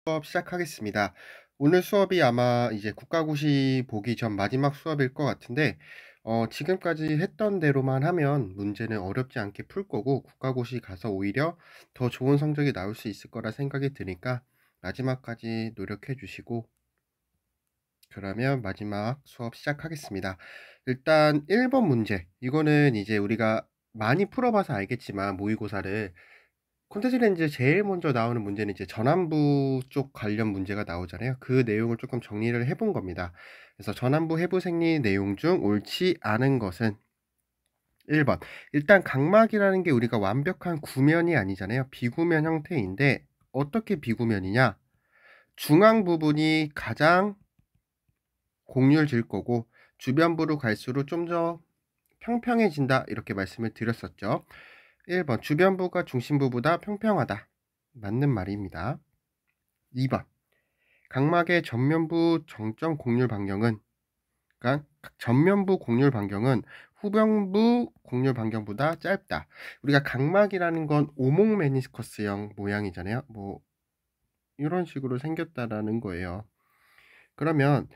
수업 시작하겠습니다. 오늘 수업이 아마 이제 국가고시 보기 전 마지막 수업일 것 같은데, 지금까지 했던 대로만 하면 문제는 어렵지 않게 풀 거고, 국가고시 가서 오히려 더 좋은 성적이 나올 수 있을 거라 생각이 드니까, 마지막까지 노력해 주시고, 그러면 마지막 수업 시작하겠습니다. 일단 1번 문제. 이거는 이제 우리가 많이 풀어봐서 알겠지만, 모의고사를 콘텐츠 렌즈 제일 먼저 나오는 문제는 이제 전환부 쪽 관련 문제가 나오잖아요. 그 내용을 조금 정리를 해본 겁니다. 그래서 전환부 해부 생리 내용 중 옳지 않은 것은 1번. 일단 각막이라는 게 우리가 완벽한 구면이 아니잖아요. 비구면 형태인데 어떻게 비구면이냐? 중앙 부분이 가장 곡률질 거고 주변부로 갈수록 좀 더 평평해진다 이렇게 말씀을 드렸었죠. 1번. 주변부가 중심부보다 평평하다. 맞는 말입니다. 2번. 각막의 전면부 정점 곡률 반경은, 그러니까 전면부 곡률 반경은 후면부 곡률 반경보다 짧다. 우리가 각막이라는 건 오목 메니스커스형 모양이잖아요. 뭐 이런 식으로 생겼다라는 거예요. 그러면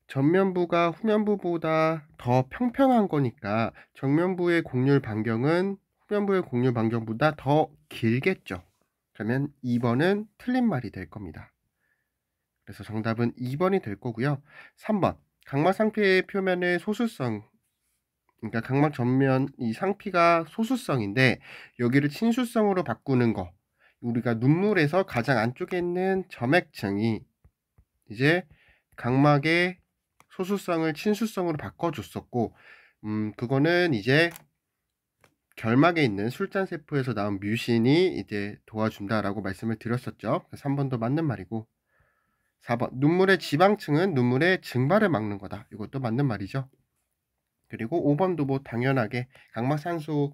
전면부가 후면부보다 더 평평한 거니까 정면부의 곡률 반경은 후면부의 곡률 반경보다 더 길겠죠. 그러면 2번은 틀린 말이 될 겁니다. 그래서 정답은 2번이 될 거고요. 3번. 각막 상피의 표면의 소수성, 그러니까 각막 전면 이 상피가 소수성인데 여기를 친수성으로 바꾸는 거. 우리가 눈물에서 가장 안쪽에 있는 점액층이 이제 각막의 소수성을 친수성으로 바꿔줬었고, 그거는 이제 결막에 있는 술잔세포에서 나온 뮤신이 이제 도와준다라고 말씀을 드렸었죠. 3번도 맞는 말이고, 4번. 눈물의 지방층은 눈물의 증발을 막는 거다. 이것도 맞는 말이죠. 그리고 5번도 뭐 당연하게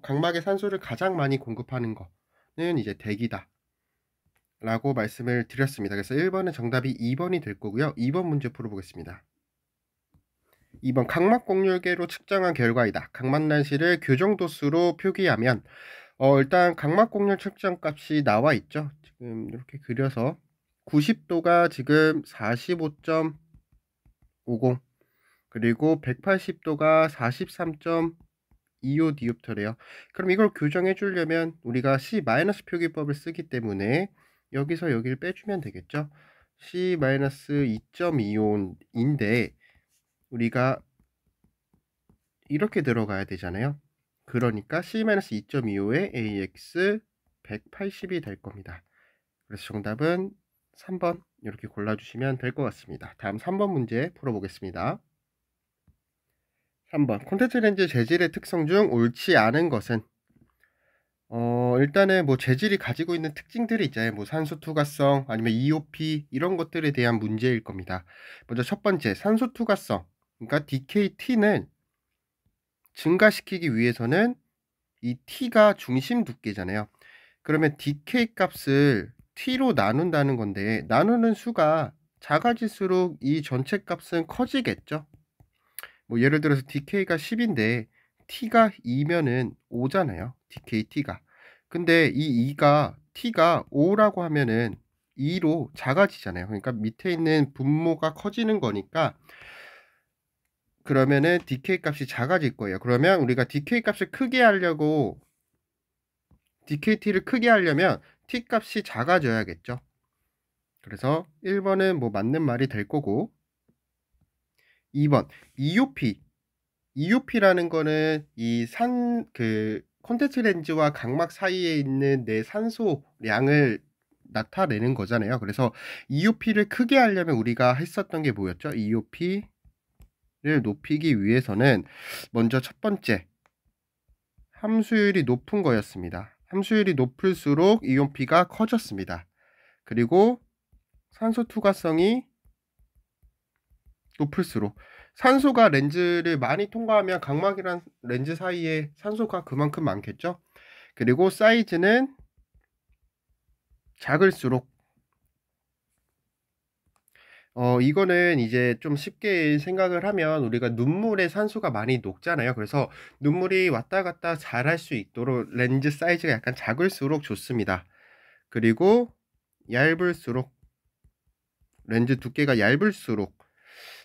각막의 산소를 가장 많이 공급하는 거는 이제 대기다. 라고 말씀을 드렸습니다. 그래서 1번은 정답이 2번이 될 거고요. 2번 문제 풀어보겠습니다. 2번. 각막 곡률계로 측정한 결과이다. 각막 날씨를 교정도수로 표기하면, 일단 각막 곡률 측정 값이 나와 있죠. 지금 이렇게 그려서 90도가 지금 45.50, 그리고 180도가 43.25 디옵터래요. 그럼 이걸 교정해 주려면 우리가 C- 표기법을 쓰기 때문에 여기서 여기를 빼주면 되겠죠. C-2.25인데 우리가 이렇게 들어가야 되잖아요. 그러니까 C-2.25에 AX 180이 될 겁니다. 그래서 정답은 3번 이렇게 골라주시면 될 것 같습니다. 다음 3번 문제 풀어보겠습니다. 3번. 콘택트 렌즈 재질의 특성 중 옳지 않은 것은, 일단은 뭐 재질이 가지고 있는 특징들이 있잖아요. 뭐 산소 투과성 아니면 EOP 이런 것들에 대한 문제일 겁니다. 먼저 첫 번째, 산소 투과성. 그러니까 DKT는 증가시키기 위해서는 이 T가 중심 두께잖아요. 그러면 DK 값을 T로 나눈다는 건데 나누는 수가 작아질수록 이 전체 값은 커지겠죠. 뭐 예를 들어서 DK가 10인데 T가 2면은 5잖아요. DKT가. 근데 이 2가 T가 5라고 하면은 2로 작아지잖아요. 그러니까 밑에 있는 분모가 커지는 거니까 그러면은 DK 값이 작아질 거예요. 그러면 우리가 DK 값을 크게 하려고 DKT를 크게 하려면 T 값이 작아져야겠죠. 그래서 1번은 뭐 맞는 말이 될 거고 2번 EOP EOP라는 거는 이 콘택트 렌즈와 각막 사이에 있는 내 산소량을 나타내는 거잖아요. 그래서 EOP를 크게 하려면 우리가 했었던 게 뭐였죠? EOP를 높이기 위해서는 먼저 첫 번째 함수율이 높은 거였습니다. 함수율이 높을수록 EOP가 커졌습니다. 그리고 산소 투과성이 높을수록 산소가 렌즈를 많이 통과하면 각막이랑 렌즈 사이에 산소가 그만큼 많겠죠. 그리고 사이즈는 작을수록 이거는 이제 좀 쉽게 생각을 하면 우리가 눈물에 산소가 많이 녹잖아요. 그래서 눈물이 왔다 갔다 잘 할 수 있도록 렌즈 사이즈가 약간 작을수록 좋습니다. 그리고 얇을수록 렌즈 두께가 얇을수록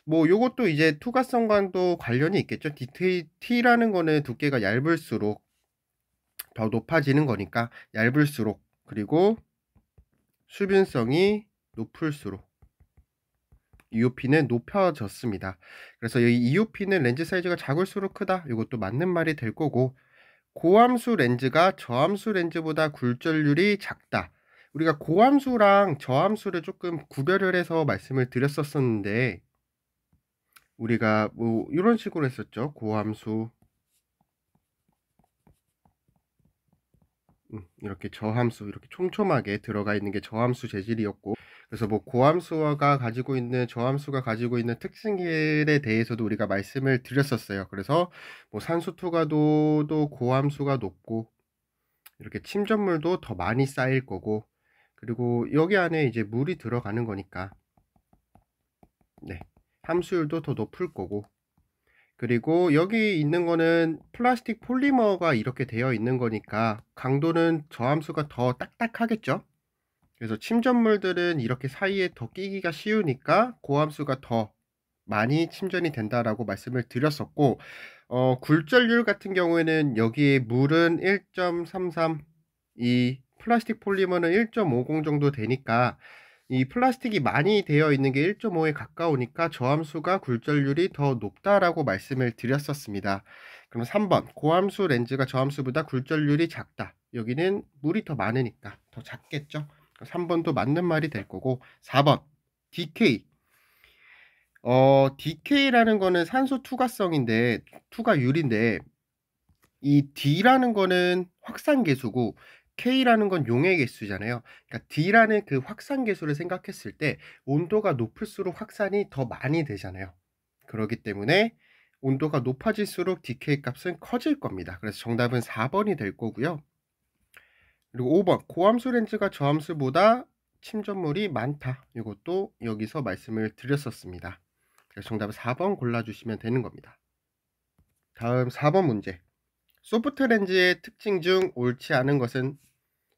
뭐 요것도 이제 투과성과도 관련이 있겠죠. T라는 거는 두께가 얇을수록 더 높아지는 거니까 얇을수록, 그리고 수분성이 높을수록 EOP는 높아졌습니다. 그래서 이 EOP는 렌즈 사이즈가 작을수록 크다. 이것도 맞는 말이 될 거고, 고함수 렌즈가 저함수 렌즈보다 굴절률이 작다. 우리가 고함수랑 저함수를 조금 구별을 해서 말씀을 드렸었는데, 우리가 뭐 이런 식으로 했었죠. 고함수, 이렇게 저함수, 이렇게 촘촘하게 들어가 있는 게 저함수 재질이었고, 그래서 뭐 고함수가 가지고 있는, 저함수가 가지고 있는 특징들에 대해서도 우리가 말씀을 드렸었어요. 그래서 뭐 산소 투과도도 고함수가 높고, 이렇게 침전물도 더 많이 쌓일 거고, 그리고 여기 안에 이제 물이 들어가는 거니까, 네, 함수율도 더 높을 거고, 그리고 여기 있는 거는 플라스틱 폴리머가 이렇게 되어 있는 거니까 강도는 저함수가 더 딱딱하겠죠. 그래서 침전물들은 이렇게 사이에 더 끼기가 쉬우니까 고함수가 더 많이 침전이 된다라고 말씀을 드렸었고, 굴절률 같은 경우에는 여기에 물은 1.33, 이 플라스틱 폴리머는 1.50 정도 되니까, 이 플라스틱이 많이 되어 있는 게 1.5에 가까우니까 저함수가 굴절률이 더 높다라고 말씀을 드렸었습니다. 그럼 3번, 고함수 렌즈가 저함수보다 굴절률이 작다. 여기는 물이 더 많으니까 더 작겠죠. 3번도 맞는 말이 될 거고, 4번, DK. DK라는 거는 산소 투과성인데, 투과율인데, 이 D라는 거는 확산 계수고 K라는 건 용해 계수잖아요. 그러니까 D라는 그 확산 계수를 생각했을 때 온도가 높을수록 확산이 더 많이 되잖아요. 그렇기 때문에 온도가 높아질수록 DK 값은 커질 겁니다. 그래서 정답은 4번이 될 거고요. 그리고 5번, 고함수 렌즈가 저함수보다 침전물이 많다. 이것도 여기서 말씀을 드렸었습니다. 그래서 정답은 4번 골라주시면 되는 겁니다. 다음 4번 문제. 소프트 렌즈의 특징 중 옳지 않은 것은,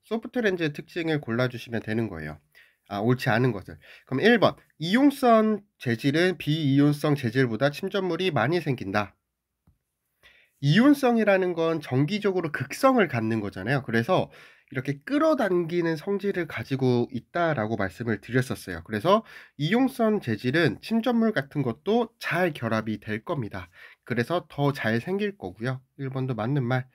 소프트 렌즈의 특징을 골라주시면 되는 거예요. 옳지 않은 것을. 그럼 1번, 이용성 재질은 비이온성 재질보다 침전물이 많이 생긴다. 이온성이라는 건 정기적으로 극성을 갖는 거잖아요. 그래서 이렇게 끌어당기는 성질을 가지고 있다라고 말씀을 드렸었어요. 그래서 이용성 재질은 침전물 같은 것도 잘 결합이 될 겁니다. 그래서 더 잘 생길 거고요. 1번도 맞는 말.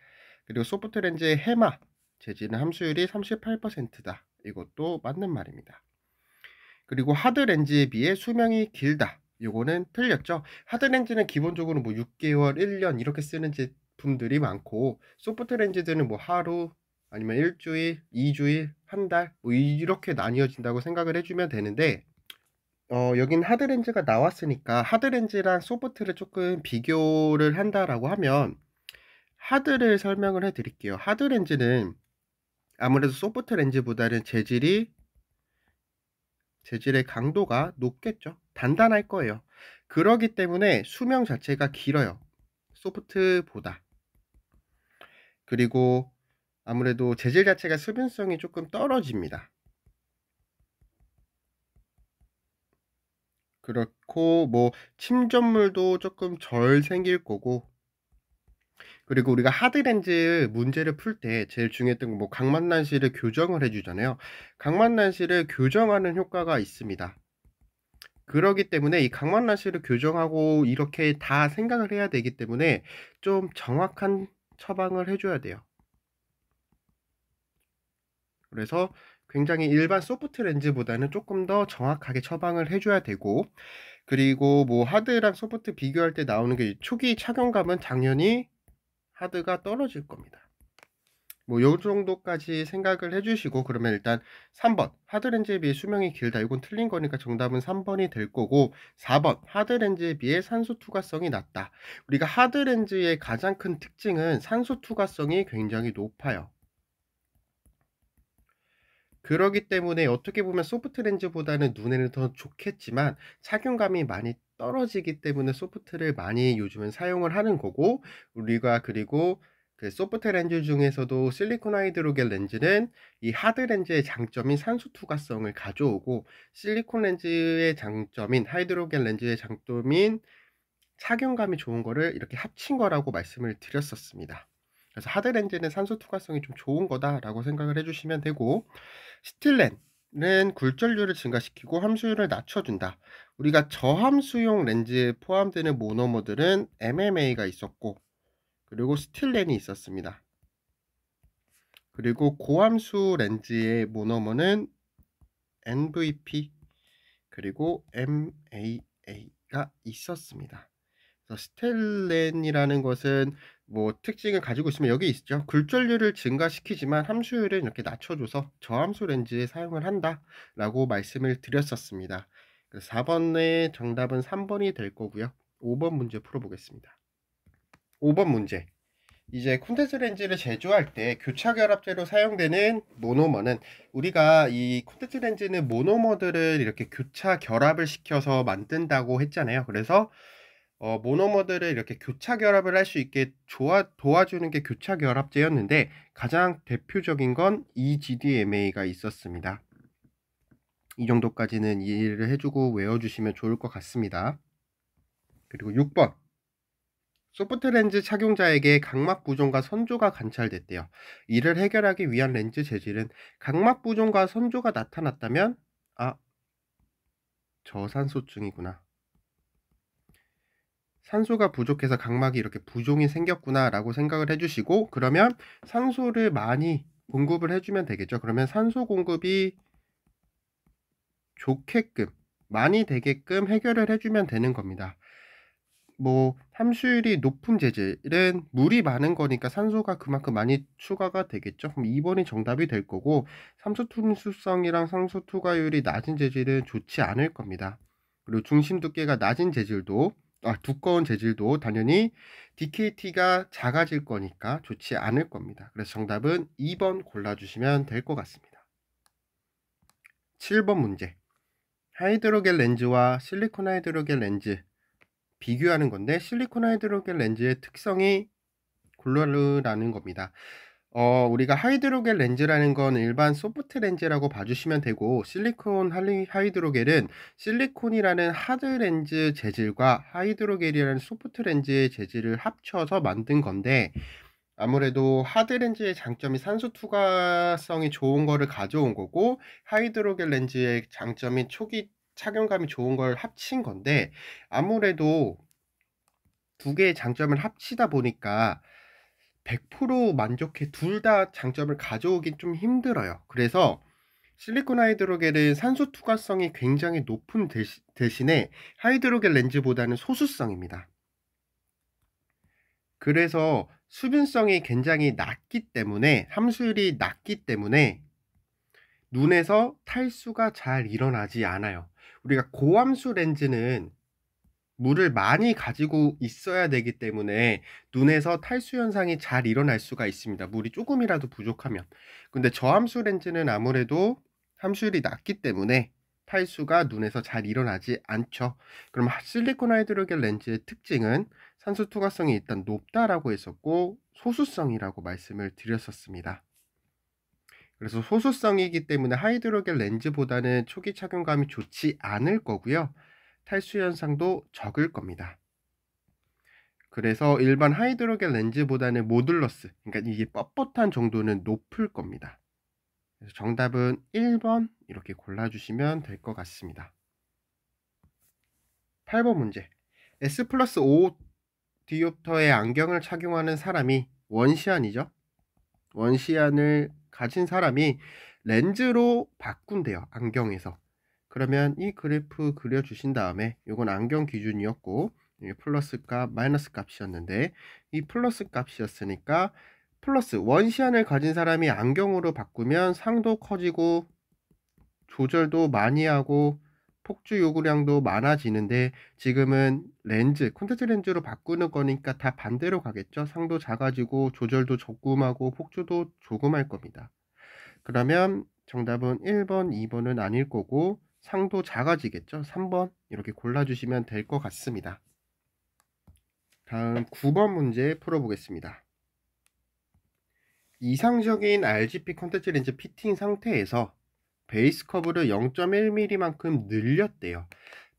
그리고 소프트 렌즈의 해마 재질은 함수율이 38%다. 이것도 맞는 말입니다. 그리고 하드 렌즈에 비해 수명이 길다. 요거는 틀렸죠. 하드 렌즈는 기본적으로 뭐 6개월, 1년 이렇게 쓰는 제품들이 많고, 소프트 렌즈들은 뭐 하루, 아니면 일주일, 2주일, 한 달, 뭐 이렇게 나뉘어진다고 생각을 해주면 되는데, 여긴 하드 렌즈가 나왔으니까 하드 렌즈랑 소프트를 조금 비교를 한다라고 하면, 하드를 설명을 해 드릴게요. 하드 렌즈는 아무래도 소프트 렌즈보다는 재질의 강도가 높겠죠. 단단할 거예요. 그러기 때문에 수명 자체가 길어요. 소프트보다. 그리고 아무래도 재질 자체가 수분성이 조금 떨어집니다. 그렇고 뭐 침전물도 조금 덜 생길 거고, 그리고 우리가 하드렌즈 문제를 풀 때 제일 중요했던 건 뭐 각만난실을 교정을 해주잖아요. 각만난실을 교정하는 효과가 있습니다. 그러기 때문에 이 각만난실을 교정하고 이렇게 다 생각을 해야 되기 때문에 좀 정확한 처방을 해줘야 돼요. 그래서 굉장히 일반 소프트 렌즈보다는 조금 더 정확하게 처방을 해줘야 되고, 그리고 뭐 하드랑 소프트 비교할 때 나오는 게 초기 착용감은 당연히 하드가 떨어질 겁니다. 뭐 요 정도까지 생각을 해주시고, 그러면 일단 3번 하드렌즈에 비해 수명이 길다. 이건 틀린 거니까 정답은 3번이 될 거고, 4번 하드렌즈에 비해 산소 투과성이 낮다. 우리가 하드렌즈의 가장 큰 특징은 산소 투과성이 굉장히 높아요. 그러기 때문에 어떻게 보면 소프트 렌즈보다는 눈에는 더 좋겠지만 착용감이 많이 떨어지기 때문에 소프트를 많이 요즘은 사용을 하는 거고, 우리가 그리고 그 소프트 렌즈 중에서도 실리콘 하이드로겔 렌즈는 이 하드 렌즈의 장점인 산소 투과성을 가져오고, 실리콘 렌즈의 장점인 하이드로겔 렌즈의 장점인 착용감이 좋은 거를 이렇게 합친 거라고 말씀을 드렸었습니다. 그래서 하드 렌즈는 산소 투과성이 좀 좋은 거다라고 생각을 해주시면 되고, 스틸렌은 굴절률을 증가시키고 함수율을 낮춰준다. 우리가 저함수용 렌즈에 포함되는 모노머들은 MMA가 있었고, 그리고 스틸렌이 있었습니다. 그리고 고함수 렌즈의 모노머는 NVP 그리고 MAA가 있었습니다. 그래서 스틸렌이라는 것은 뭐 특징을 가지고 있으면 여기 있죠. 굴절률을 증가시키지만 함수율을 이렇게 낮춰줘서 저함수 렌즈에 사용을 한다라고 말씀을 드렸었습니다. 그래서 4번의 정답은 3번이 될 거고요. 5번 문제 풀어보겠습니다. 5번 문제. 이제 콘텐츠 렌즈를 제조할 때 교차 결합제로 사용되는 모노머는, 우리가 이 콘텐츠 렌즈는 모노머들을 이렇게 교차 결합을 시켜서 만든다고 했잖아요. 그래서 모노머들을 이렇게 교차 결합을 할 수 있게 도와주는 게 교차 결합제였는데, 가장 대표적인 건 EGDMA가 있었습니다. 이 정도까지는 이해를 해주고 외워주시면 좋을 것 같습니다. 그리고 6번. 소프트 렌즈 착용자에게 각막 부종과 선조가 관찰됐대요. 이를 해결하기 위한 렌즈 재질은, 각막 부종과 선조가 나타났다면 저산소증이구나, 산소가 부족해서 각막이 이렇게 부종이 생겼구나 라고 생각을 해주시고, 그러면 산소를 많이 공급을 해주면 되겠죠. 그러면 산소 공급이 좋게끔 많이 되게끔 해결을 해주면 되는 겁니다. 뭐 함수율이 높은 재질은 물이 많은 거니까 산소가 그만큼 많이 추가가 되겠죠. 그럼 2번이 정답이 될 거고, 산소 흡수성이랑 산소 투과율이 낮은 재질은 좋지 않을 겁니다. 그리고 중심 두께가 낮은 재질도, 두꺼운 재질도 당연히 DKT가 작아질 거니까 좋지 않을 겁니다. 그래서 정답은 2번 골라주시면 될 것 같습니다. 7번 문제. 하이드로겔 렌즈와 실리콘 하이드로겔 렌즈 비교하는 건데, 실리콘 하이드로겔 렌즈의 특성이 고르라는 겁니다. 우리가 하이드로겔 렌즈라는 건 일반 소프트 렌즈라고 봐주시면 되고, 실리콘 하이드로겔은 실리콘이라는 하드 렌즈 재질과 하이드로겔이라는 소프트 렌즈의 재질을 합쳐서 만든 건데, 아무래도 하드 렌즈의 장점이 산소 투과성이 좋은 거를 가져온 거고, 하이드로겔 렌즈의 장점인 초기 착용감이 좋은 걸 합친 건데, 아무래도 두 개의 장점을 합치다 보니까 100% 만족해 둘 다 장점을 가져오긴 좀 힘들어요. 그래서 실리콘 하이드로겔은 산소 투과성이 굉장히 높은 대신에 하이드로겔 렌즈보다는 소수성입니다. 그래서 수분성이 굉장히 낮기 때문에, 함수율이 낮기 때문에 눈에서 탈수가 잘 일어나지 않아요. 우리가 고함수 렌즈는 물을 많이 가지고 있어야 되기 때문에 눈에서 탈수 현상이 잘 일어날 수가 있습니다. 물이 조금이라도 부족하면. 근데 저함수 렌즈는 아무래도 함수율이 낮기 때문에 탈수가 눈에서 잘 일어나지 않죠. 그럼 실리콘 하이드로겔 렌즈의 특징은 산소 투과성이 일단 높다라고 했었고, 소수성이라고 말씀을 드렸었습니다. 그래서 소수성이기 때문에 하이드로겔 렌즈보다는 초기 착용감이 좋지 않을 거고요. 탈수 현상도 적을 겁니다. 그래서 일반 하이드로겔 렌즈보다는 모듈러스, 그러니까 이게 뻣뻣한 정도는 높을 겁니다. 그래서 정답은 1번 이렇게 골라주시면 될 것 같습니다. 8번 문제. S 플러스 5 디옵터의 안경을 착용하는 사람이, 원시안이죠. 원시안을 가진 사람이 렌즈로 바꾼대요, 안경에서. 그러면 이 그래프 그려주신 다음에, 이건 안경 기준이었고 플러스 값 마이너스 값이었는데, 이 플러스 값이었으니까 플러스 원시안을 가진 사람이 안경으로 바꾸면 상도 커지고 조절도 많이 하고 폭주 요구량도 많아지는데, 지금은 렌즈, 콘택트 렌즈로 바꾸는 거니까 다 반대로 가겠죠. 상도 작아지고 조절도 조금하고 폭주도 조금 할 겁니다. 그러면 정답은 1번, 2번은 아닐 거고 상도 작아지겠죠. 3번 이렇게 골라주시면 될 것 같습니다. 다음 9번 문제 풀어보겠습니다. 이상적인 RGB 콘택트 렌즈 피팅 상태에서 베이스 커브를 0.1mm만큼 늘렸대요.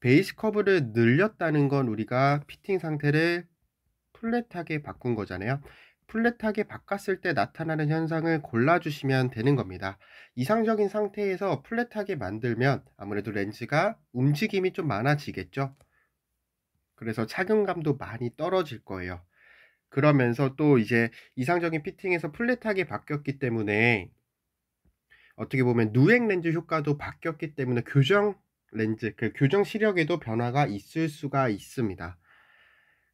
베이스 커브를 늘렸다는 건 우리가 피팅 상태를 플랫하게 바꾼 거잖아요. 플랫하게 바꿨을 때 나타나는 현상을 골라주시면 되는 겁니다. 이상적인 상태에서 플랫하게 만들면 아무래도 렌즈가 움직임이 좀 많아지겠죠. 그래서 착용감도 많이 떨어질 거예요. 그러면서 또 이제 이상적인 피팅에서 플랫하게 바뀌었기 때문에 어떻게 보면 누행 렌즈 효과도 바뀌었기 때문에 교정 렌즈, 그 교정 시력에도 변화가 있을 수가 있습니다.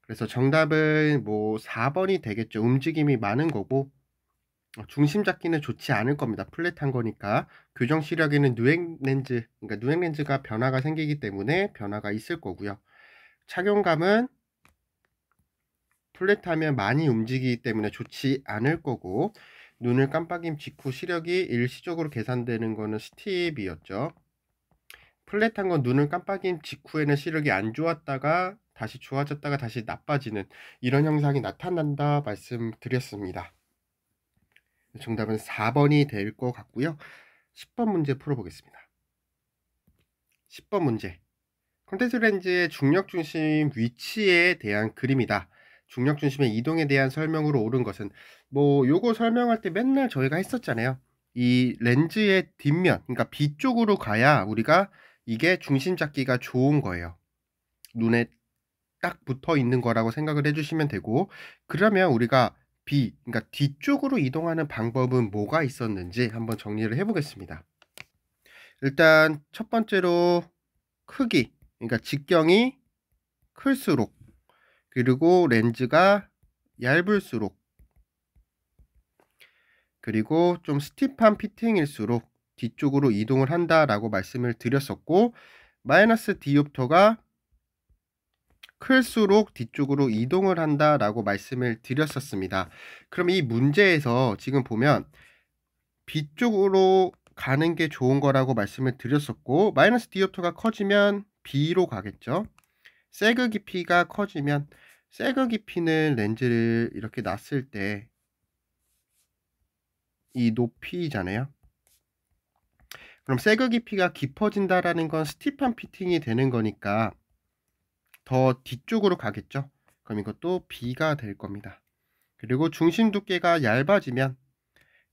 그래서 정답은 뭐 4번이 되겠죠. 움직임이 많은 거고 중심 잡기는 좋지 않을 겁니다. 플랫한 거니까. 교정 시력에는 누행 렌즈, 그러니까 누행 렌즈가 변화가 생기기 때문에 변화가 있을 거고요. 착용감은 플랫하면 많이 움직이기 때문에 좋지 않을 거고, 눈을 깜빡임 직후 시력이 일시적으로 계산되는 거는 스팁이었죠. 플랫한 건 눈을 깜빡임 직후에는 시력이 안 좋았다가 다시 좋아졌다가 다시 나빠지는 이런 현상이 나타난다 말씀드렸습니다. 정답은 4번이 될 것 같고요. 10번 문제 풀어보겠습니다. 10번 문제. 콘택트 렌즈의 중력 중심 위치에 대한 그림이다. 중력 중심의 이동에 대한 설명으로 옳은 것은 뭐 요거 설명할 때 맨날 저희가 했었잖아요. 이 렌즈의 뒷면, 그러니까 B 쪽으로 가야 우리가 이게 중심 잡기가 좋은 거예요. 눈에 딱 붙어 있는 거라고 생각을 해주시면 되고, 그러면 우리가 B, 그러니까 뒤쪽으로 이동하는 방법은 뭐가 있었는지 한번 정리를 해보겠습니다. 일단 첫 번째로 크기, 그러니까 직경이 클수록, 그리고 렌즈가 얇을수록, 그리고 좀 스티프한 피팅일수록 뒤쪽으로 이동을 한다라고 말씀을 드렸었고, 마이너스 디옵터가 클수록 뒤쪽으로 이동을 한다라고 말씀을 드렸었습니다. 그럼 이 문제에서 지금 보면 B 쪽으로 가는 게 좋은 거라고 말씀을 드렸었고, 마이너스 디옵터가 커지면 B로 가겠죠. 세그 깊이가 커지면, 세그 깊이는 렌즈를 이렇게 놨을 때 이 높이잖아요. 그럼 세그 깊이가 깊어진다라는 건 스티프한 피팅이 되는 거니까 더 뒤쪽으로 가겠죠. 그럼 이것도 B가 될 겁니다. 그리고 중심 두께가 얇아지면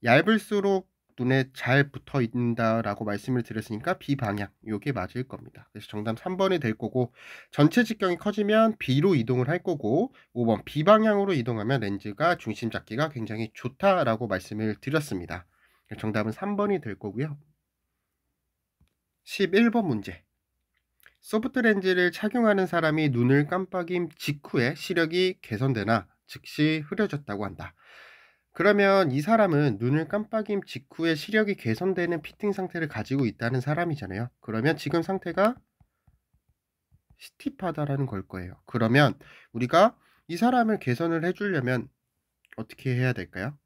얇을수록 눈에 잘 붙어 있다라고 말씀을 드렸으니까 B 방향, 요게 맞을 겁니다. 그래서 정답 3번이 될 거고, 전체 직경이 커지면 B로 이동을 할 거고, 5번 B 방향으로 이동하면 렌즈가 중심 잡기가 굉장히 좋다라고 말씀을 드렸습니다. 정답은 3번이 될 거고요. 11번 문제. 소프트 렌즈를 착용하는 사람이 눈을 깜빡임 직후에 시력이 개선되나 즉시 흐려졌다고 한다. 그러면 이 사람은 눈을 깜빡임 직후에 시력이 개선되는 피팅 상태를 가지고 있다는 사람이잖아요. 그러면 지금 상태가 스티프하다라는 걸 거예요. 그러면 우리가 이 사람을 개선을 해주려면 어떻게 해야 될까요?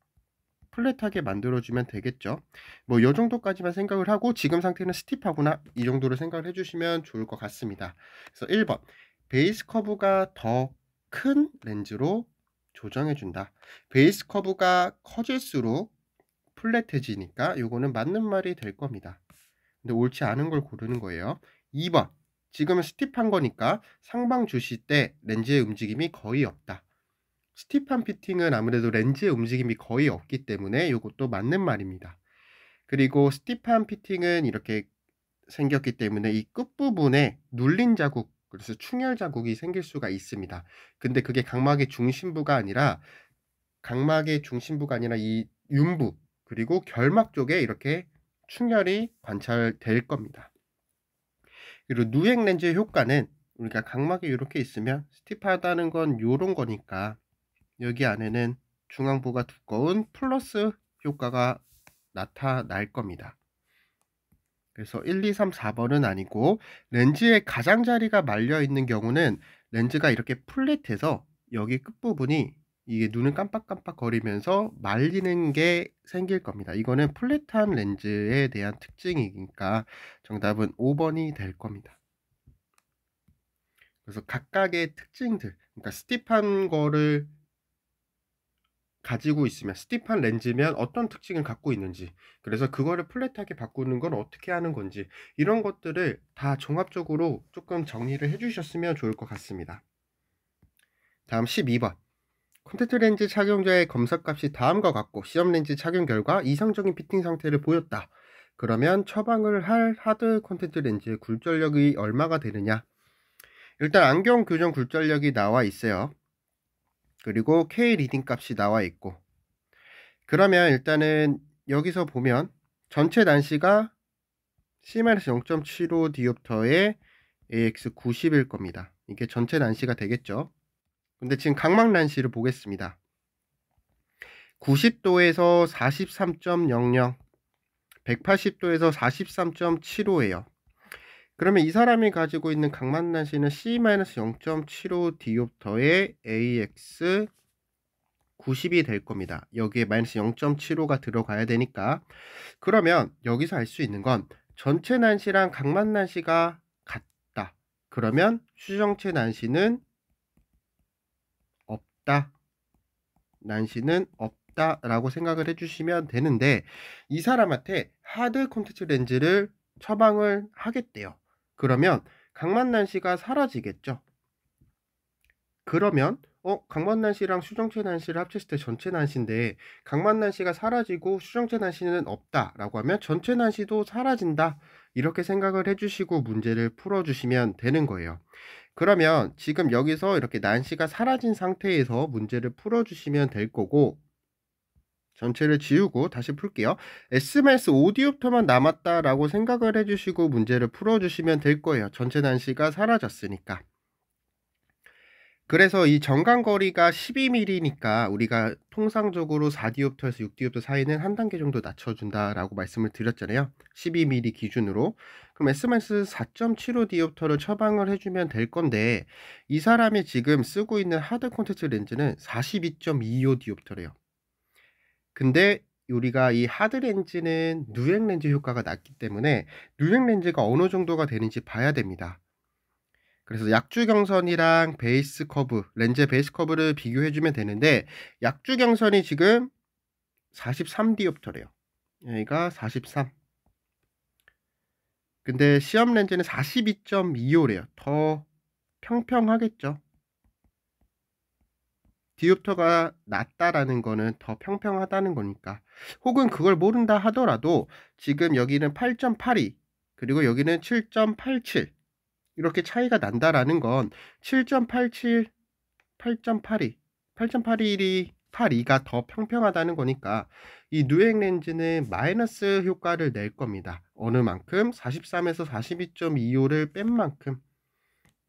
플랫하게 만들어주면 되겠죠. 뭐 이 정도까지만 생각을 하고 지금 상태는 스티프하구나 이 정도로 생각을 해주시면 좋을 것 같습니다. 그래서 1번 베이스 커브가 더 큰 렌즈로 조정해준다. 베이스 커브가 커질수록 플랫해지니까 요거는 맞는 말이 될 겁니다. 근데 옳지 않은 걸 고르는 거예요. 2번 지금은 스티프한 거니까 상방 주시 때 렌즈의 움직임이 거의 없다. 스티프한 피팅은 아무래도 렌즈의 움직임이 거의 없기 때문에 이것도 맞는 말입니다. 그리고 스티프한 피팅은 이렇게 생겼기 때문에 이 끝부분에 눌린 자국, 그래서 충혈 자국이 생길 수가 있습니다. 근데 그게 각막의 중심부가 아니라 이 윤부, 그리고 결막 쪽에 이렇게 충혈이 관찰될 겁니다. 그리고 누행 렌즈의 효과는 우리가 각막이 이렇게 있으면 스티프하다는 건 요런 거니까 여기 안에는 중앙부가 두꺼운 플러스 효과가 나타날 겁니다. 그래서 1, 2, 3, 4번은 아니고 렌즈의 가장자리가 말려 있는 경우는 렌즈가 이렇게 플랫해서 여기 끝부분이 이게 눈을 깜빡깜빡 거리면서 말리는 게 생길 겁니다. 이거는 플랫한 렌즈에 대한 특징이니까 정답은 5번이 될 겁니다. 그래서 각각의 특징들, 그러니까 스티프한 거를 가지고 있으면 스티프한 렌즈면 어떤 특징을 갖고 있는지, 그래서 그거를 플랫하게 바꾸는 건 어떻게 하는 건지, 이런 것들을 다 종합적으로 조금 정리를 해 주셨으면 좋을 것 같습니다. 다음 12번. 콘택트 렌즈 착용자의 검사값이 다음과 같고 시험 렌즈 착용 결과 이상적인 피팅 상태를 보였다. 그러면 처방을 할 하드 콘택트 렌즈의 굴절력이 얼마가 되느냐? 일단 안경 교정 굴절력이 나와 있어요. 그리고 K 리딩 값이 나와 있고, 그러면 일단은 여기서 보면 전체 난시가 C-0.75 디옵터의 AX 90일 겁니다. 이게 전체 난시가 되겠죠. 근데 지금 각막 난시를 보겠습니다. 90도에서 43.00, 180도에서 43.75예요. 그러면 이 사람이 가지고 있는 각막 난시는 C-0.75 디옵터의 AX 90이 될 겁니다. 여기에 마이너스 0.75가 들어가야 되니까. 그러면 여기서 알 수 있는 건 전체 난시랑 각막 난시가 같다. 그러면 수정체 난시는 없다. 난시는 없다라고 생각을 해주시면 되는데, 이 사람한테 하드 콘택트 렌즈를 처방을 하겠대요. 그러면 각막 난시가 사라지겠죠. 그러면 각막 난시랑 수정체 난시를 합쳤을 때 전체 난시인데 각막 난시가 사라지고 수정체 난시는 없다라고 하면 전체 난시도 사라진다, 이렇게 생각을 해주시고 문제를 풀어주시면 되는 거예요. 그러면 지금 여기서 이렇게 난시가 사라진 상태에서 문제를 풀어주시면 될 거고, 전체를 지우고 다시 풀게요. S-5디옵터만 남았다라고 생각을 해주시고 문제를 풀어주시면 될 거예요. 전체 난시가 사라졌으니까. 그래서 이 정강거리가 12mm니까 우리가 통상적으로 4디옵터에서 6디옵터 사이는 한 단계 정도 낮춰준다라고 말씀을 드렸잖아요. 12mm 기준으로. 그럼 S-4.75디옵터를 처방을 해주면 될 건데, 이 사람이 지금 쓰고 있는 하드 콘택트 렌즈는 42.25디옵터래요. 근데 우리가 이 하드 렌즈는 누행 렌즈 효과가 낮기 때문에 누행 렌즈가 어느 정도가 되는지 봐야 됩니다. 그래서 약주경선이랑 베이스 커브, 렌즈 베이스 커브를 비교해주면 되는데, 약주경선이 지금 43디옵터래요. 여기가 43. 근데 시험 렌즈는 42.25래요. 더 평평하겠죠. 디옵터가 낮다라는 거는 더 평평하다는 거니까. 혹은 그걸 모른다 하더라도 지금 여기는 8.82, 그리고 여기는 7.87, 이렇게 차이가 난다라는 건 7.87, 8.82, 8.81이 82가 더 평평하다는 거니까 이 누행 렌즈는 마이너스 효과를 낼 겁니다. 어느 만큼? 43에서 42.25를 뺀 만큼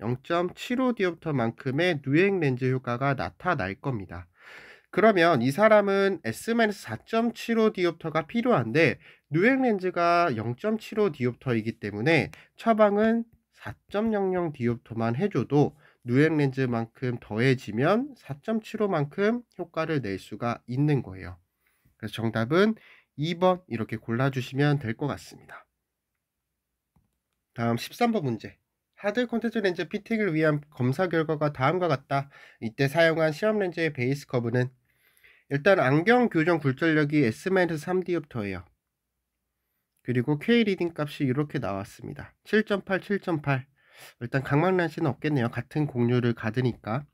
0.75디옵터만큼의 누행 렌즈 효과가 나타날 겁니다. 그러면 이 사람은 S-4.75디옵터가 필요한데 누행 렌즈가 0.75디옵터이기 때문에 처방은 4.00디옵터만 해줘도 누행 렌즈만큼 더해지면 4.75만큼 효과를 낼 수가 있는 거예요. 그래서 정답은 2번 이렇게 골라주시면 될 것 같습니다. 다음 13번 문제. 하드 콘택트 렌즈 피팅을 위한 검사 결과가 다음과 같다. 이때 사용한 시험 렌즈의 베이스 커브는, 일단 안경 교정 굴절력이 S-3디옵터예요. 그리고 K 리딩 값이 이렇게 나왔습니다. 7.8, 7.8. 일단 각막 난시는 없겠네요. 같은 공률을 가드니까.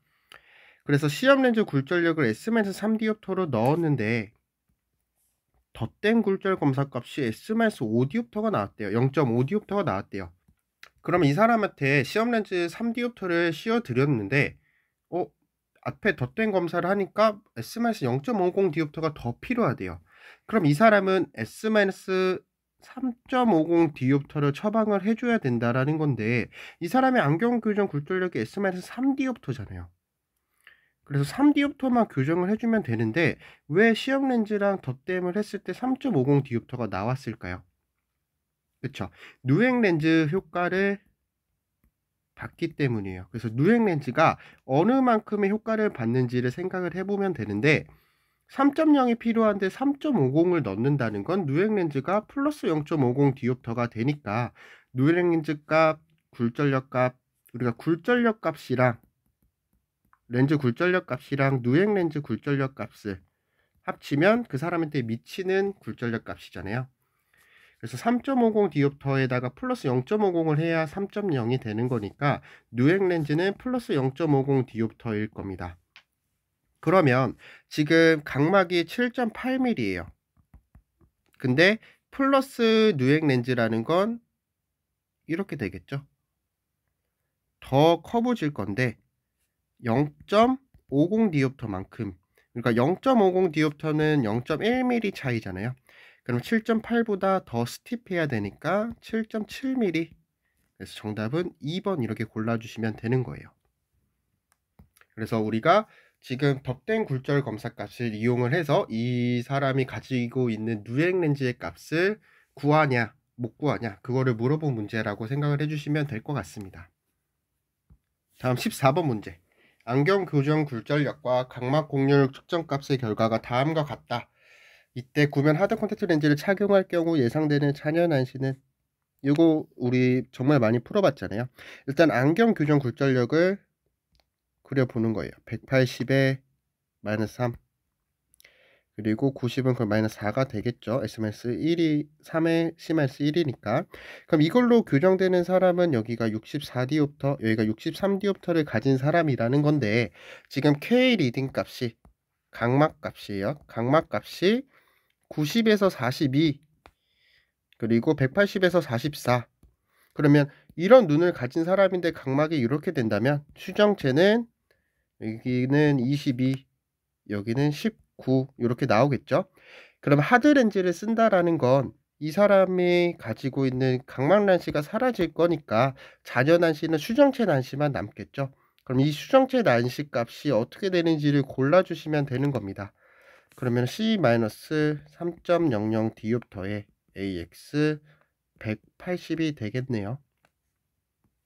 그래서 시험 렌즈 굴절력을 S-3디옵터로 넣었는데 덧댄 굴절 검사 값이 S-5디옵터가 나왔대요. 0.5디옵터가 나왔대요. 그럼 이 사람한테 시험 렌즈 3디옵터를 씌워 드렸는데 앞에 덧댄 검사를 하니까 S-0.50 디옵터가 더 필요하대요. 그럼 이 사람은 S-3.50 디옵터를 처방을 해줘야 된다라는 건데, 이 사람의 안경 교정 굴절력이 S-3디옵터잖아요. 그래서 3디옵터만 교정을 해주면 되는데 왜 시험 렌즈랑 덧댐을 했을 때 3.50 디옵터가 나왔을까요? 그쵸? 누행 렌즈 효과를 받기 때문이에요. 그래서 누행 렌즈가 어느 만큼의 효과를 받는지를 생각을 해보면 되는데, 3.0이 필요한데 3.50을 넣는다는 건 누행 렌즈가 플러스 0.50 디옵터가 되니까 누행 렌즈 값, 굴절력 값, 우리가 굴절력 값이랑 렌즈 굴절력 값이랑 누행 렌즈 굴절력 값을 합치면 그 사람한테 미치는 굴절력 값이잖아요. 그래서 3.50 디옵터에다가 플러스 0.50을 해야 3.0이 되는 거니까 누액 렌즈는 플러스 0.50 디옵터일 겁니다. 그러면 지금 각막이 7.8mm예요. 근데 플러스 누액 렌즈라는 건 이렇게 되겠죠. 더 커브질 건데 0.50 디옵터만큼, 그러니까 0.50 디옵터는 0.1mm 차이잖아요. 그럼 7.8보다 더 스티프해야 되니까 7.7mm. 그래서 정답은 2번 이렇게 골라주시면 되는 거예요. 그래서 우리가 지금 덧댄 굴절 검사 값을 이용을 해서 이 사람이 가지고 있는 누액 렌즈의 값을 구하냐 못 구하냐 그거를 물어본 문제라고 생각을 해주시면 될 것 같습니다. 다음 14번 문제. 안경 교정 굴절력과 각막 공률 측정 값의 결과가 다음과 같다. 이때 구면 하드 콘택트 렌즈를 착용할 경우 예상되는 잔여 난시는, 이거 우리 정말 많이 풀어봤잖아요. 일단 안경 교정 굴절력을 그려보는 거예요. 180에 마이너스 3, 그리고 90은 그 마이너스 4가 되겠죠. S-1이 3에 C-1이니까. 그럼 이걸로 교정되는 사람은 여기가 64디옵터, 여기가 63디옵터를 가진 사람이라는 건데, 지금 K 리딩 값이 각막 값이에요. 각막 값이 90에서 42, 그리고 180에서 44. 그러면 이런 눈을 가진 사람인데 각막이 이렇게 된다면 추정체는 여기는 22, 여기는 19 이렇게 나오겠죠. 그럼 하드 렌즈를 쓴다라는 건 이 사람이 가지고 있는 각막 난시가 사라질 거니까 잔여 난시는 수정체 난시만 남겠죠. 그럼 이 수정체 난시 값이 어떻게 되는지를 골라주시면 되는 겁니다. 그러면 C-3.00 디옵터에 AX 180이 되겠네요.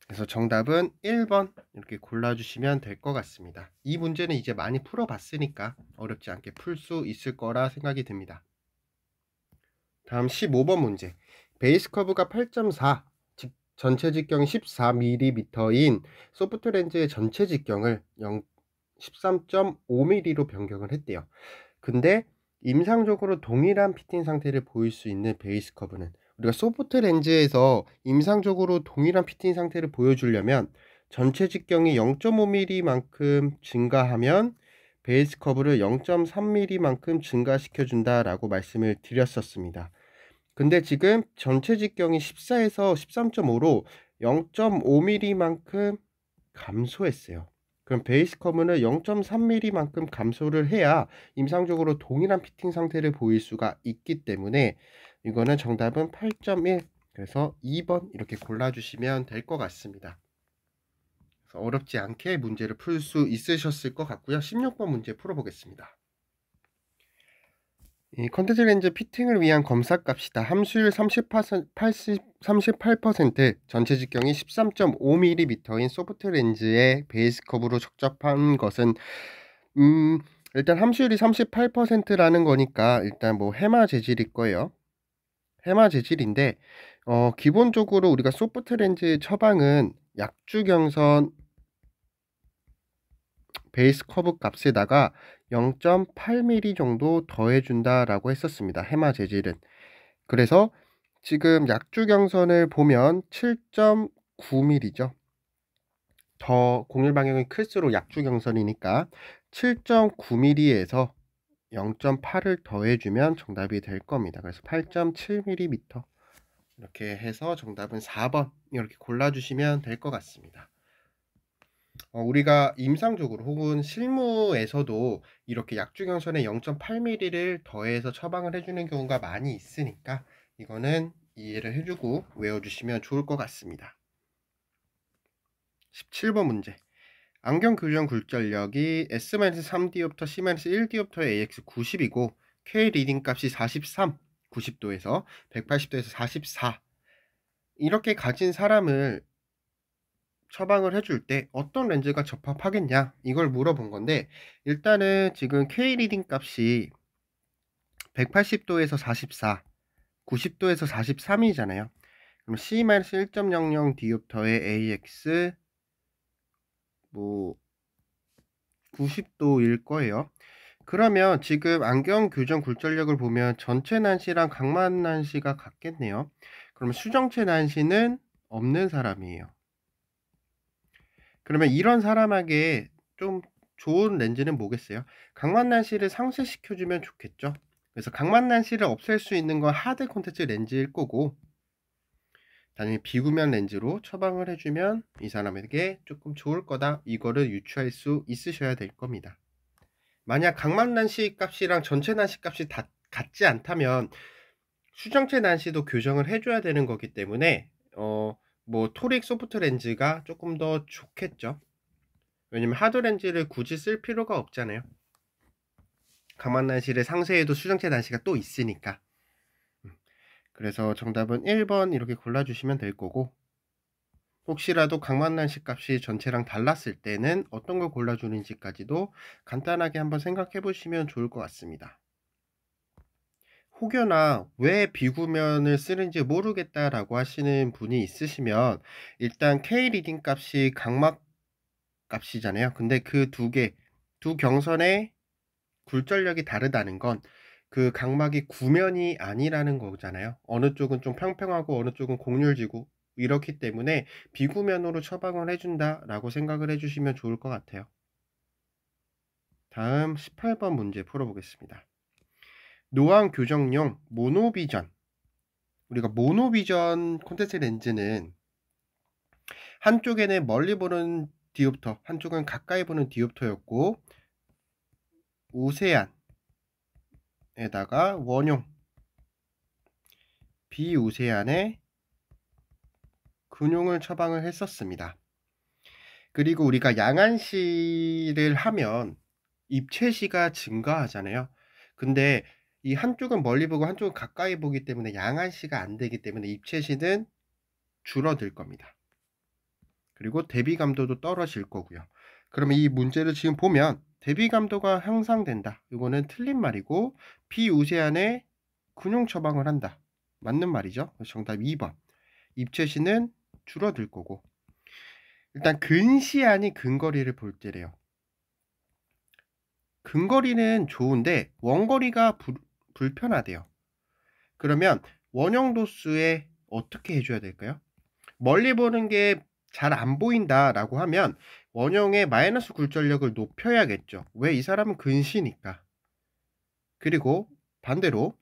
그래서 정답은 1번 이렇게 골라주시면 될 것 같습니다. 이 문제는 이제 많이 풀어봤으니까 어렵지 않게 풀 수 있을 거라 생각이 듭니다. 다음 15번 문제. 베이스 커브가 8.4, 전체 직경이 14mm인 소프트 렌즈의 전체 직경을 13.5mm로 변경을 했대요. 근데 임상적으로 동일한 피팅 상태를 보일 수 있는 베이스 커브는, 우리가 소프트 렌즈에서 임상적으로 동일한 피팅 상태를 보여주려면 전체 직경이 0.5mm만큼 증가하면 베이스 커브를 0.3mm만큼 증가시켜 준다라고 말씀을 드렸었습니다. 근데 지금 전체 직경이 14에서 13.5로 0.5mm만큼 감소했어요. 그럼 베이스 커브는 0.3mm만큼 감소를 해야 임상적으로 동일한 피팅 상태를 보일 수가 있기 때문에 이거는 정답은 8.1, 그래서 2번 이렇게 골라주시면 될 것 같습니다. 그래서 어렵지 않게 문제를 풀 수 있으셨을 것 같고요. 16번 문제 풀어보겠습니다. 이 컨택트 렌즈 피팅을 위한 검사 값이다. 함수율 38%, 전체 직경이 13.5mm인 소프트 렌즈의 베이스 커브로 적접한 것은, 일단 함수율이 38%라는 거니까 일단 뭐 해마 재질일 거예요. 해마 재질인데 기본적으로 우리가 소프트 렌즈 처방은 약주경선 베이스 커브 값에다가 0.8mm 정도 더해준다라고 했었습니다. 해마 재질은. 그래서 지금 약주경선을 보면 7.9mm죠. 더 공률 방향이 클수록 약주경선이니까 7.9mm에서 0.8을 더해주면 정답이 될 겁니다. 그래서 8.7mm 이렇게 해서 정답은 4번 이렇게 골라주시면 될 것 같습니다. 우리가 임상적으로 혹은 실무에서도 이렇게 약주경선에 0.8mm를 더해서 처방을 해주는 경우가 많이 있으니까 이거는 이해를 해주고 외워주시면 좋을 것 같습니다. 17번 문제. 안경 교정 굴절력이 S-3디옵터, C-1디옵터의 AX 90이고 K 리딩 값이 43, 90도에서 180도에서 44 이렇게 가진 사람을 처방을 해줄 때 어떤 렌즈가 적합하겠냐 이걸 물어본 건데, 일단은 지금 K 리딩 값이 180도에서 44, 90도에서 43이잖아요. 그럼 C-1.00 디옵터의 AX 뭐 90도일 거예요. 그러면 지금 안경 교정 굴절력을 보면 전체 난시랑 각막 난시가 같겠네요. 그러면 수정체 난시는 없는 사람이에요. 그러면 이런 사람에게 좀 좋은 렌즈는 뭐겠어요? 각막 난시를 상쇄시켜 주면 좋겠죠. 그래서 각막 난시를 없앨 수 있는 건 하드 콘택트 렌즈일 거고, 당연히 비구면 렌즈로 처방을 해 주면 이 사람에게 조금 좋을 거다, 이거를 유추할 수 있으셔야 될 겁니다. 만약 각막 난시 값이랑 전체 난시 값이 다 같지 않다면 수정체 난시도 교정을 해 줘야 되는 거기 때문에 뭐 토릭 소프트 렌즈가 조금 더 좋겠죠. 왜냐면 하드 렌즈를 굳이 쓸 필요가 없잖아요. 각막 난시를 상쇄해도 수정체 난시가 또 있으니까. 그래서 정답은 1번 이렇게 골라주시면 될 거고, 혹시라도 각막 난시 값이 전체랑 달랐을 때는 어떤 걸 골라주는지까지도 간단하게 한번 생각해 보시면 좋을 것 같습니다. 혹여나 왜 비구면을 쓰는지 모르겠다라고 하시는 분이 있으시면, 일단 K 리딩 값이 각막 값이잖아요. 근데 그 두 경선의 굴절력이 다르다는 건 그 각막이 구면이 아니라는 거잖아요. 어느 쪽은 좀 평평하고 어느 쪽은 곡률지고 이렇기 때문에 비구면으로 처방을 해준다라고 생각을 해주시면 좋을 것 같아요. 다음 18번 문제 풀어보겠습니다. 노안 교정용 모노비전. 우리가 모노비전 콘택트 렌즈는 한쪽에는 멀리 보는 디옵터, 한쪽은 가까이 보는 디옵터였고, 우세안에다가 원용, 비우세안에 근용을 처방을 했었습니다. 그리고 우리가 양안시를 하면 입체시가 증가하잖아요. 근데 이 한쪽은 멀리 보고 한쪽은 가까이 보기 때문에 양안시가 안 되기 때문에 입체시는 줄어들 겁니다. 그리고 대비감도도 떨어질 거고요. 그러면 이 문제를 지금 보면 대비감도가 향상된다, 이거는 틀린 말이고, 비우세안에 근용 처방을 한다, 맞는 말이죠. 정답 2번. 입체시는 줄어들 거고, 일단 근시안이 근거리를 볼 때래요. 근거리는 좋은데 원거리가 불편하대요. 그러면 원형 도수에 어떻게 해줘야 될까요? 멀리 보는 게 잘 안 보인다라고 하면 원형의 마이너스 굴절력을 높여야겠죠. 왜? 이 사람은 근시니까. 그리고 반대로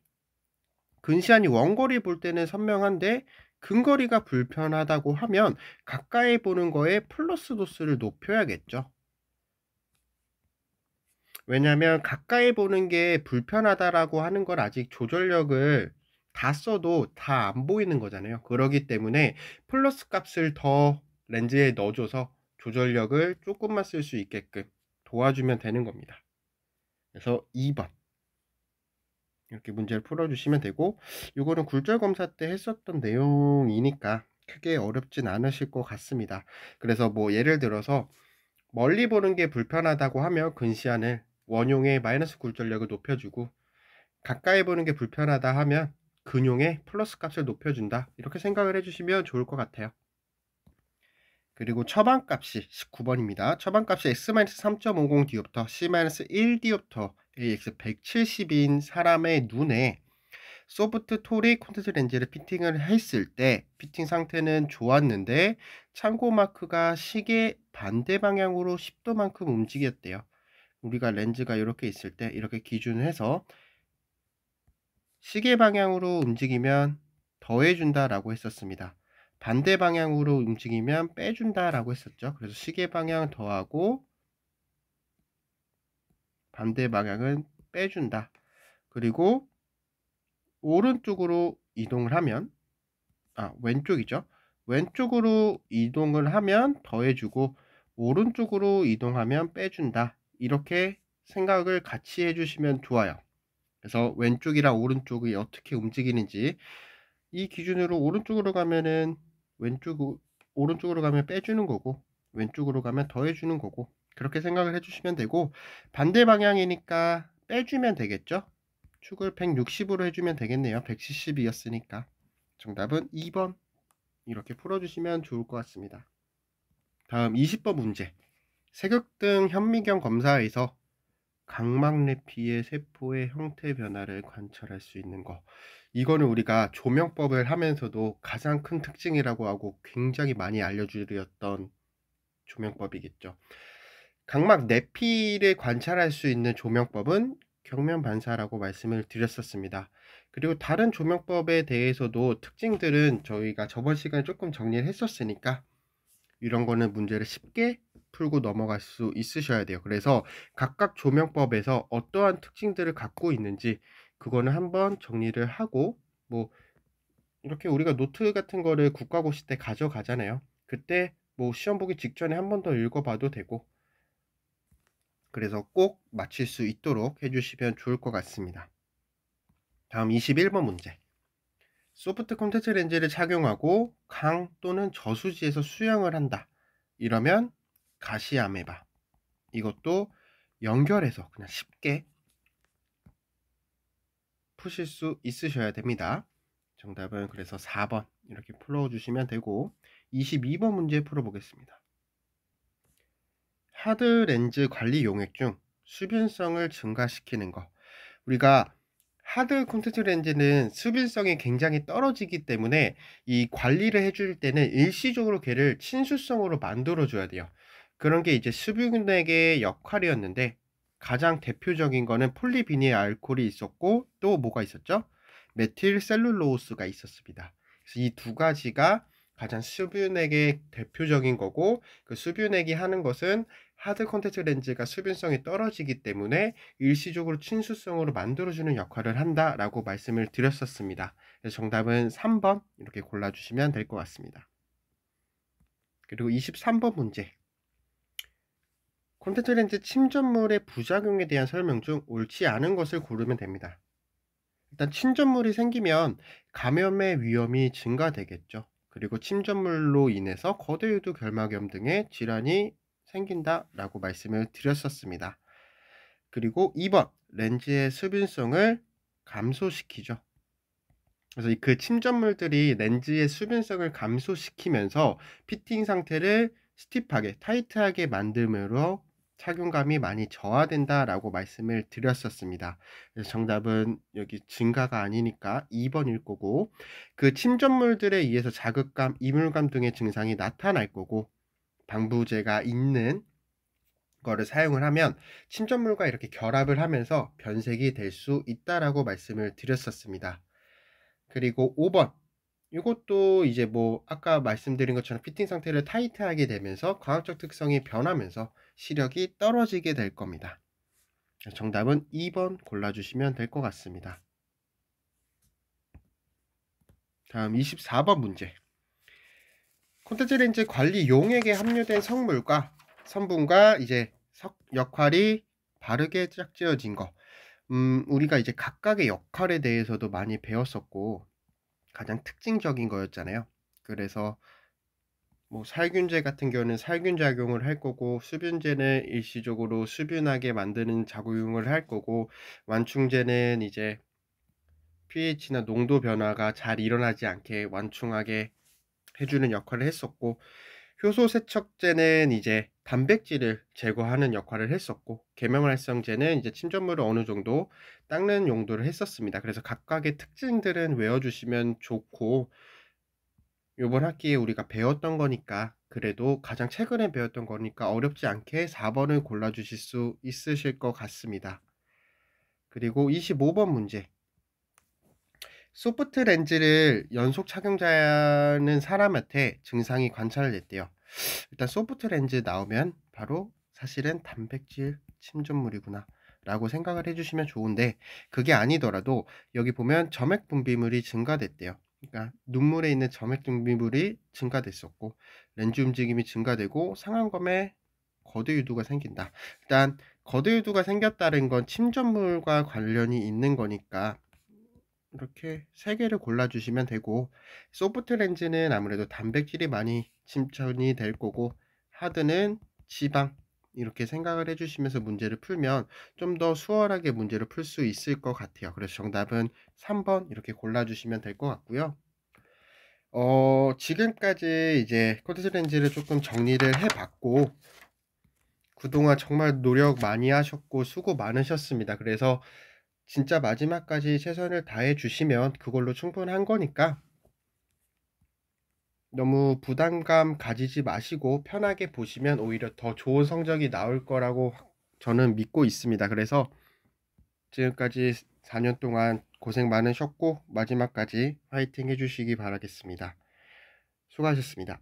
근시안이 원거리 볼 때는 선명한데 근거리가 불편하다고 하면 가까이 보는 거에 플러스 도수를 높여야겠죠. 왜냐면 가까이 보는 게 불편하다라고 하는 걸 아직 조절력을 다 써도 다 안 보이는 거잖아요. 그러기 때문에 플러스 값을 더 렌즈에 넣어줘서 조절력을 조금만 쓸 수 있게끔 도와주면 되는 겁니다. 그래서 2번 이렇게 문제를 풀어주시면 되고, 이거는 굴절 검사 때 했었던 내용이니까 크게 어렵진 않으실 것 같습니다. 그래서 뭐 예를 들어서 멀리 보는 게 불편하다고 하면 근시안을 원용의 마이너스 굴절력을 높여주고, 가까이 보는 게 불편하다 하면 근용의 플러스 값을 높여준다, 이렇게 생각을 해주시면 좋을 것 같아요. 그리고 처방값이 19번입니다. 처방값이 x-3.50 디옵터, c-1 디옵터, AX 170인 사람의 눈에 소프트 토릭 콘택트 렌즈를 피팅을 했을 때 피팅 상태는 좋았는데 참고 마크가 시계 반대 방향으로 10도만큼 움직였대요. 우리가 렌즈가 이렇게 있을 때 이렇게 기준을 해서 시계 방향으로 움직이면 더해준다 라고 했었습니다. 반대 방향으로 움직이면 빼준다 라고 했었죠. 그래서 시계 방향 더하고 반대 방향은 빼준다. 그리고 오른쪽으로 이동을 하면, 왼쪽이죠. 왼쪽으로 이동을 하면 더해주고 오른쪽으로 이동하면 빼준다, 이렇게 생각을 같이 해주시면 좋아요. 그래서 왼쪽이랑 오른쪽이 어떻게 움직이는지, 이 기준으로 오른쪽으로 가면은 오른쪽으로 가면 빼주는 거고 왼쪽으로 가면 더해주는 거고, 그렇게 생각을 해주시면 되고, 반대 방향이니까 빼주면 되겠죠. 축을 160으로 해주면 되겠네요. 170이었으니까 정답은 2번 이렇게 풀어주시면 좋을 것 같습니다. 다음 20번 문제. 색역등 현미경 검사에서 각막내피의 세포의 형태 변화를 관찰할 수 있는 거. 이거는 우리가 조명법을 하면서도 가장 큰 특징이라고 하고 굉장히 많이 알려주렸던 조명법이겠죠. 각막 내피를 관찰할 수 있는 조명법은 경면 반사라고 말씀을 드렸었습니다. 그리고 다른 조명법에 대해서도 특징들은 저희가 저번 시간에 조금 정리를 했었으니까 이런 거는 문제를 쉽게 풀고 넘어갈 수 있으셔야 돼요. 그래서 각각 조명법에서 어떠한 특징들을 갖고 있는지 그거는 한번 정리를 하고, 뭐 이렇게 우리가 노트 같은 거를 국가고시 때 가져가잖아요. 그때 뭐 시험 보기 직전에 한 번 더 읽어봐도 되고, 그래서 꼭 맞힐 수 있도록 해주시면 좋을 것 같습니다. 다음 21번 문제. 소프트 콘택트 렌즈를 착용하고 강 또는 저수지에서 수영을 한다. 이러면 가시아메바. 이것도 연결해서 그냥 쉽게 푸실 수 있으셔야 됩니다. 정답은 그래서 4번 이렇게 풀어주시면 되고, 22번 문제 풀어보겠습니다. 하드 렌즈 관리 용액 중 수변성을 증가시키는 거. 우리가 하드 콘택트 렌즈는 수변성이 굉장히 떨어지기 때문에 이 관리를 해줄 때는 일시적으로 걔를 친수성으로 만들어 줘야 돼요. 그런 게 이제 수변액의 역할이었는데, 가장 대표적인 거는 폴리비닐 알코올이 있었고, 또 뭐가 있었죠? 메틸 셀룰로스가 있었습니다. 그래서 이 두 가지가 가장 수변액의 대표적인 거고, 그 수변액이 하는 것은 하드 콘택트 렌즈가 수변성이 떨어지기 때문에 일시적으로 친수성으로 만들어주는 역할을 한다라고 말씀을 드렸었습니다. 그래서 정답은 3번 이렇게 골라주시면 될 것 같습니다. 그리고 23번 문제. 콘택트 렌즈 침전물의 부작용에 대한 설명 중 옳지 않은 것을 고르면 됩니다. 일단 침전물이 생기면 감염의 위험이 증가되겠죠. 그리고 침전물로 인해서 거대유두 결막염 등의 질환이 생긴다라고 말씀을 드렸었습니다. 그리고 2번, 렌즈의 수분성을 감소시키죠. 그래서 그 침전물들이 렌즈의 수분성을 감소시키면서 피팅 상태를 스티프하게, 타이트하게 만들므로 착용감이 많이 저하된다라고 말씀을 드렸었습니다. 그래서 정답은 여기 증가가 아니니까 2번일 거고, 그 침전물들에 의해서 자극감, 이물감 등의 증상이 나타날 거고, 방부제가 있는 거를 사용을 하면 침전물과 이렇게 결합을 하면서 변색이 될 수 있다라고 말씀을 드렸었습니다. 그리고 5번, 이것도 이제 뭐 아까 말씀드린 것처럼 피팅 상태를 타이트하게 되면서 광학적 특성이 변하면서 시력이 떨어지게 될 겁니다. 정답은 2번 골라주시면 될 것 같습니다. 다음 24번 문제. 콘택트 렌즈 관리 용액에 함유된 성분과 이제 역할이 바르게 짝지어진 거. 우리가 이제 각각의 역할에 대해서도 많이 배웠었고, 가장 특징적인 거였잖아요. 그래서 뭐 살균제 같은 경우는 살균 작용을 할 거고, 수분제는 일시적으로 수분하게 만드는 작용을 할 거고, 완충제는 이제 pH나 농도 변화가 잘 일어나지 않게 완충하게 해주는 역할을 했었고, 효소 세척제는 이제 단백질을 제거하는 역할을 했었고, 계면활성제는 이제 침전물을 어느 정도 닦는 용도를 했었습니다. 그래서 각각의 특징들은 외워주시면 좋고, 요번 학기에 우리가 배웠던 거니까, 그래도 가장 최근에 배웠던 거니까 어렵지 않게 4번을 골라주실 수 있으실 것 같습니다. 그리고 25번 문제. 소프트 렌즈를 연속 착용자는 사람한테 증상이 관찰됐대요. 일단 소프트 렌즈 나오면 바로 사실은 단백질 침전물이구나 라고 생각을 해주시면 좋은데, 그게 아니더라도 여기 보면 점액 분비물이 증가됐대요. 그러니까 눈물에 있는 점액 분비물이 증가됐었고, 렌즈 움직임이 증가되고 상안검에 거대 유두가 생긴다. 일단 거대 유두가 생겼다는 건 침전물과 관련이 있는 거니까 이렇게 세 개를 골라주시면 되고, 소프트 렌즈는 아무래도 단백질이 많이 침전이 될 거고, 하드는 지방, 이렇게 생각을 해주시면서 문제를 풀면 좀 더 수월하게 문제를 풀 수 있을 것 같아요. 그래서 정답은 3번 이렇게 골라주시면 될 것 같고요. 지금까지 이제 콘택트 렌즈를 조금 정리를 해봤고, 그동안 정말 노력 많이 하셨고 수고 많으셨습니다. 그래서 진짜 마지막까지 최선을 다해 주시면 그걸로 충분한 거니까 너무 부담감 가지지 마시고 편하게 보시면 오히려 더 좋은 성적이 나올 거라고 저는 믿고 있습니다. 그래서 지금까지 4년 동안 고생 많으셨고 마지막까지 화이팅 해 주시기 바라겠습니다. 수고하셨습니다.